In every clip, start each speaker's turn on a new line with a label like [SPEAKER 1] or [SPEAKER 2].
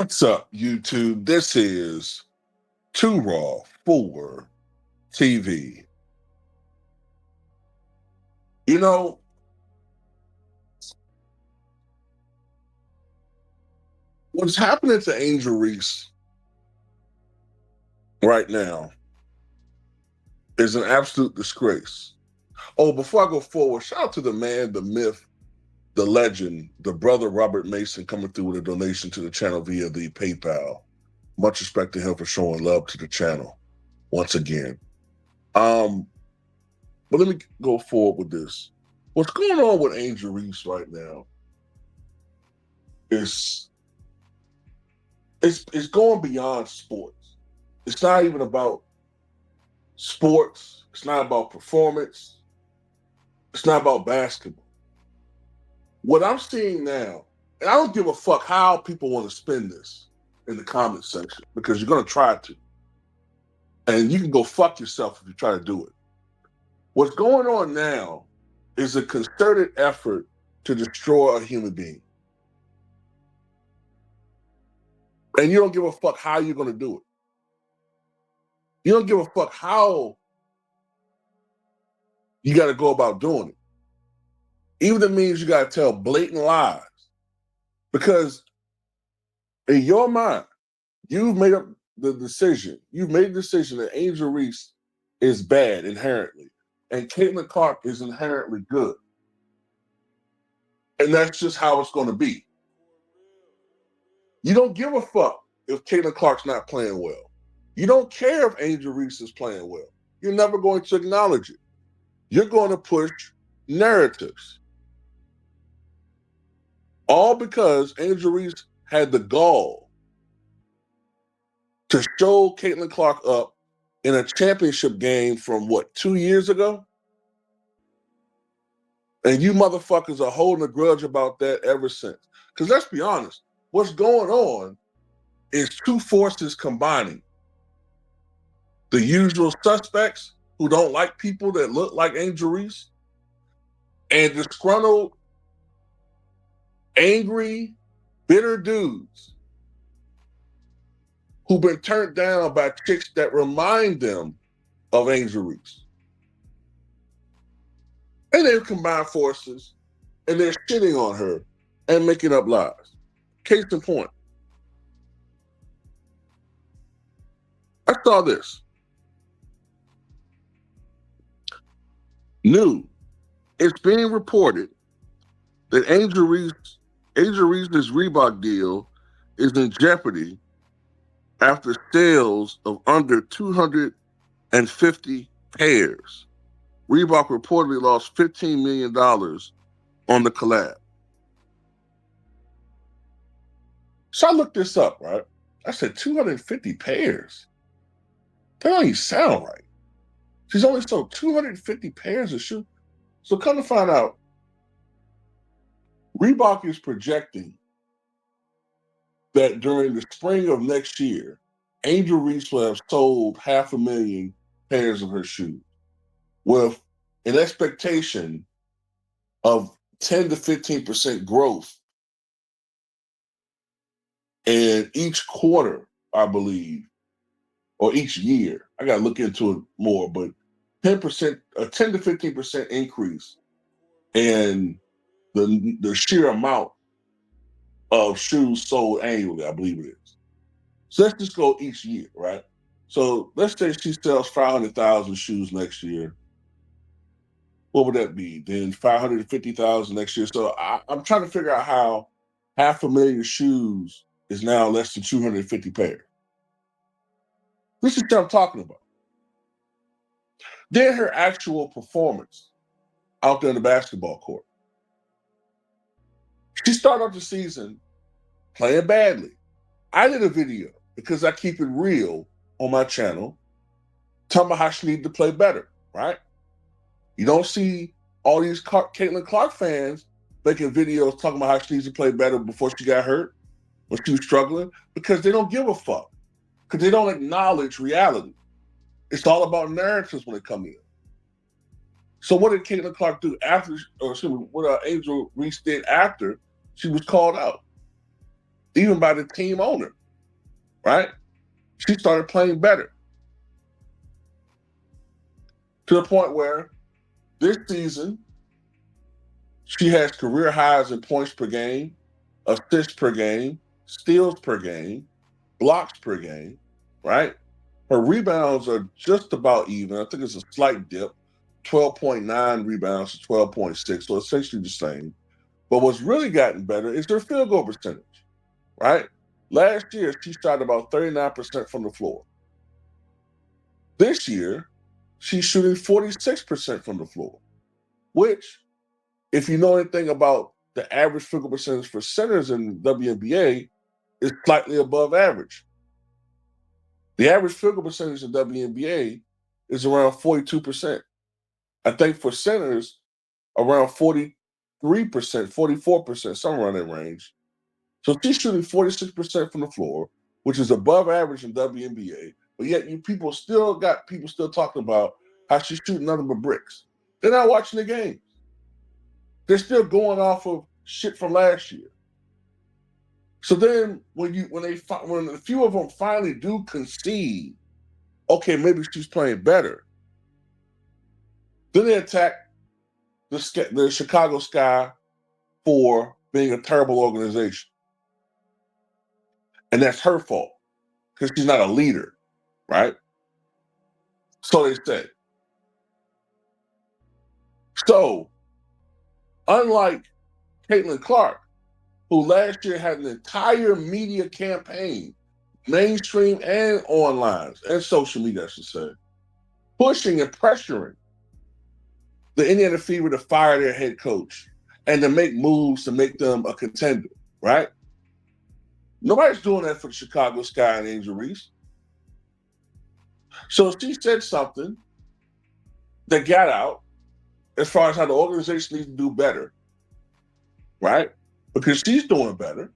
[SPEAKER 1] What's up, YouTube? This is Too Raw for TV. You know, what's happening to Angel Reese right now is an absolute disgrace. Oh, before I go forward, shout out to the man, the myth, the legend, the brother Robert Mason coming through with a donation to the channel via the PayPal. Much respect to him for showing love to the channel once again. Um, but let me go forward with this. What's going on with Angel Reese right now is it's going beyond sports. It's not even about sports. It's not about performance. It's not about basketball. What I'm seeing now, and I don't give a fuck how people want to spin this in the comment section because you're going to try to. And you can go fuck yourself if you try to do it. What's going on now is a concerted effort to destroy a human being. And you don't give a fuck how you're going to do it. You don't give a fuck how you got to go about doing it. Even if it means you got to tell blatant lies. Because in your mind, you've made up the decision. You've made the decision that Angel Reese is bad inherently. And Caitlin Clark is inherently good. And that's just how it's going to be. You don't give a fuck if Caitlin Clark's not playing well. You don't care if Angel Reese is playing well. You're never going to acknowledge it. You're going to push narratives. All because Angel Reese had the gall to show Caitlin Clark up in a championship game from 2 years ago? And you motherfuckers are holding a grudge about that ever since. Because let's be honest, what's going on is two forces combining. The usual suspects who don't like people that look like Angel Reese, and disgruntled, angry, bitter dudes who've been turned down by chicks that remind them of Angel Reese. And they've combined forces and they're shitting on her and making up lies. Case in point. I saw this. New. It's being reported that Angel Reese's Reebok deal is in jeopardy after sales of under 250 pairs. Reebok reportedly lost $15 million on the collab. So I looked this up, right? I said 250 pairs. That don't even sound right. She's only sold 250 pairs of shoes. So come to find out, Reebok is projecting that during the spring of next year, Angel Reese will have sold 500,000 pairs of her shoes, with an expectation of 10 to 15% growth in each quarter, I believe, or each year. I got to look into it more, but 10%, a 10 to 15% increase in the sheer amount of shoes sold annually, I believe it is. So let's just go each year, right? So let's say she sells 500,000 shoes next year. What would that be? Then 550,000 next year. So I'm trying to figure out how 500,000 shoes is now less than 250 pairs. This is what I'm talking about. Then her actual performance out there in the basketball court. She started off the season playing badly. I did a video because I keep it real on my channel, talking about how she needed to play better, right? You don't see all these Caitlin Clark fans making videos talking about how she needs to play better before she got hurt, when she was struggling, because they don't give a fuck, because they don't acknowledge reality. It's all about narratives when they come in. So what did Caitlin Clark do after, or excuse me, what Angel Reese did after she was called out? even by the team owner, right? She started playing better to the point where this season she has career highs in points per game, assists per game, steals per game, blocks per game, right? Her rebounds are just about even. I think it's a slight dip, 12.9 rebounds to 12.6, so essentially the same. But what's really gotten better is her field goal percentage, right? Last year, she shot about 39% from the floor. This year, she's shooting 46% from the floor, which, if you know anything about the average field goal percentage for centers in WNBA, is slightly above average. The average field goal percentage in WNBA is around 42%. I think for centers, around 43%, 44%, somewhere around that range. So she's shooting 46% from the floor, which is above average in WNBA. But yet people still talking about how she's shooting nothing but bricks. They're not watching the games. They're still going off of shit from last year. So then when a few of them finally do concede, okay, maybe she's playing better, then they attack the Chicago Sky for being a terrible organization. And that's her fault because she's not a leader, right? So they say. So, unlike Caitlin Clark, who last year had an entire media campaign, mainstream and online, and social media, I should say, pushing and pressuring the Indiana Fever to fire their head coach and to make moves to make them a contender, right? Nobody's doing that for the Chicago Sky and Angel Reese. So she said something that got out as far as how the organization needs to do better, right? Because she's doing better.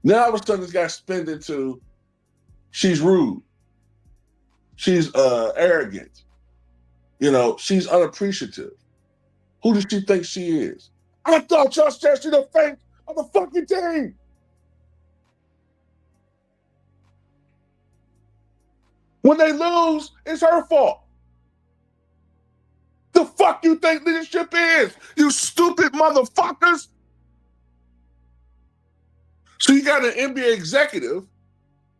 [SPEAKER 1] Now all of a sudden this got spinned into she's rude. She's arrogant. She's unappreciative. Who does she think she is? I thought y'all said she's the face of the fucking team. When they lose, it's her fault. The fuck you think leadership is? You stupid motherfuckers. So you got an NBA executive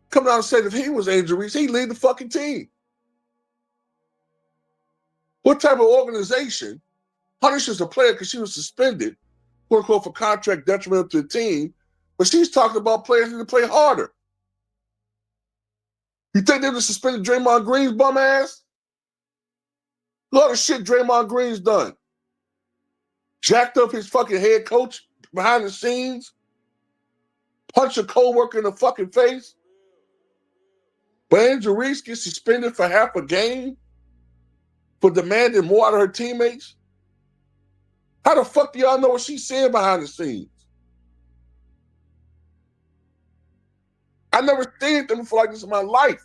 [SPEAKER 1] come out and say that if he was Angel Reese, he'd lead the fucking team. What type of organization punishes a player because she was suspended, quote unquote, for contract detrimental to the team, but she's talking about players need to play harder? You think they would have suspended Draymond Green's bum ass? A lot of shit Draymond Green's done. Jacked up his fucking head coach behind the scenes, punched a co-worker in the fucking face. But Angel Reese gets suspended for half a game for demanding more out of her teammates. How the fuck do y'all know what she's saying behind the scenes? I never seen anything before like this in my life.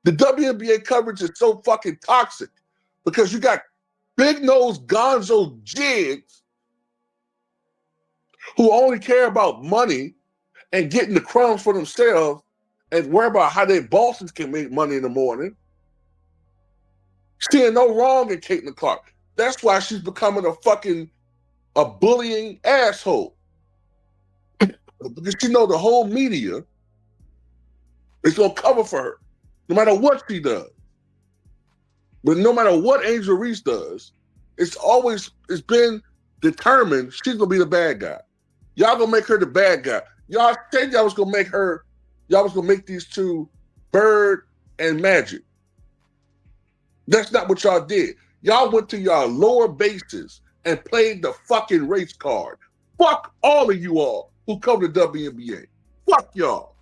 [SPEAKER 1] The WNBA coverage is so fucking toxic because you got big-nosed gonzo jigs who only care about money and getting the crumbs for themselves and worry about how their bosses can make money in the morning. Seeing no wrong in Caitlin Clark. That's why she's becoming a bullying asshole. Because she know the whole media is going to cover for her, no matter what she does. But no matter what Angel Reese does, it's been determined she's going to be the bad guy. Y'all going to make her the bad guy. Y'all said y'all was going to make these two Bird and Magic. That's not what y'all did. Y'all went to y'all lower bases and played the fucking race card. Fuck all of you all who cover the WNBA. Fuck y'all.